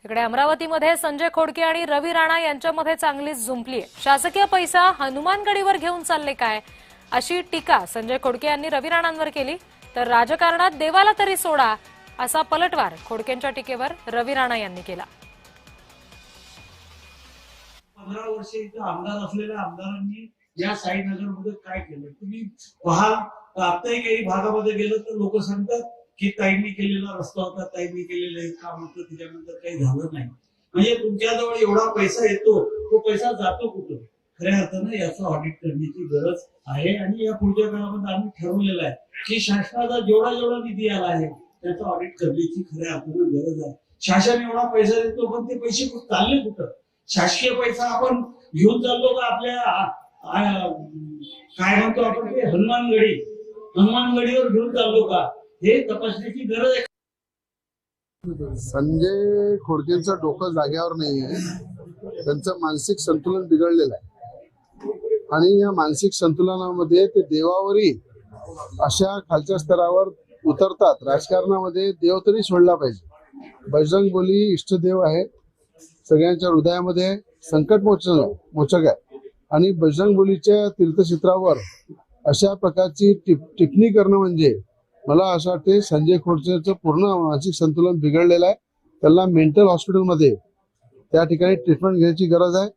इकडे अमरावतीमध्ये संजय खोडके आणि रवी राणा यांच्यामध्ये चांगलीच झुंपली आहे। शासकीय पैसा हनुमानगडीवर घेऊन चालले काय अशी टीका संजय खोडके यांनी रवी राणांवर केली। तर राजकारणात देवाला तरी सोडा असा पलटवार खोडकेंच्या टीकेवर रवी राणा यांनी केला। 15 वर्षे इथे आमदार असलेल्या आमदारांनी या साईनगरमध्ये काय केलं तुम्ही पहा। आताही काही भागामध्ये गेलं तर लोक सांगतात की ताईंनी केलेला रस्ता होता, ताईंनी केलेलं हे काम होतं, त्याच्यानंतर काही झालं नाही। म्हणजे तुमच्याजवळ एवढा पैसा येतो, तो पैसा जातो कुठं? खऱ्या अर्थानं याचं ऑडिट करण्याची गरज आहे आणि या पुढच्या काळामध्ये आम्ही ठरवलेलं आहे की शासनाचा जेवढा निधी आला आहे त्याचं ऑडिट करण्याची खऱ्या अर्थानं गरज आहे। शासन एवढा पैसा देतो पण ते पैसे चालले कुठं? शासकीय पैसा आपण घेऊन चाललो का आपल्या काय म्हणतो आपण ते हनुमानगडीवर घेऊन चाललो का, हे तपासण्याची गरज आहे। संजय खोडकेंचं डोकं जाग्यावर नाहीये, त्यांचं मानसिक संतुलन बिघडलेलं आहे आणि या मानसिक संतुलनामध्ये ते देवावरही अशा खालच्या स्तरावर उतरतात। राजकारणामध्ये देव तरी सोडला पाहिजे। बजरंगबली इष्टदेव आहे, सगळ्यांच्या हृदयामध्ये संकट मोचक आहे आणि बजरंगबलीच्या तीर्थक्षेत्रावर अशा प्रकारची टिप्पणी करणं म्हणजे मला असं वाटते संजय खोडकेंचं पूर्ण मानसिक संतुलन बिघडलेलं आहे। त्याला मेंटल हॉस्पिटलमध्ये त्या ठिकाणी ट्रीटमेंट घ्यायची गरज आहे।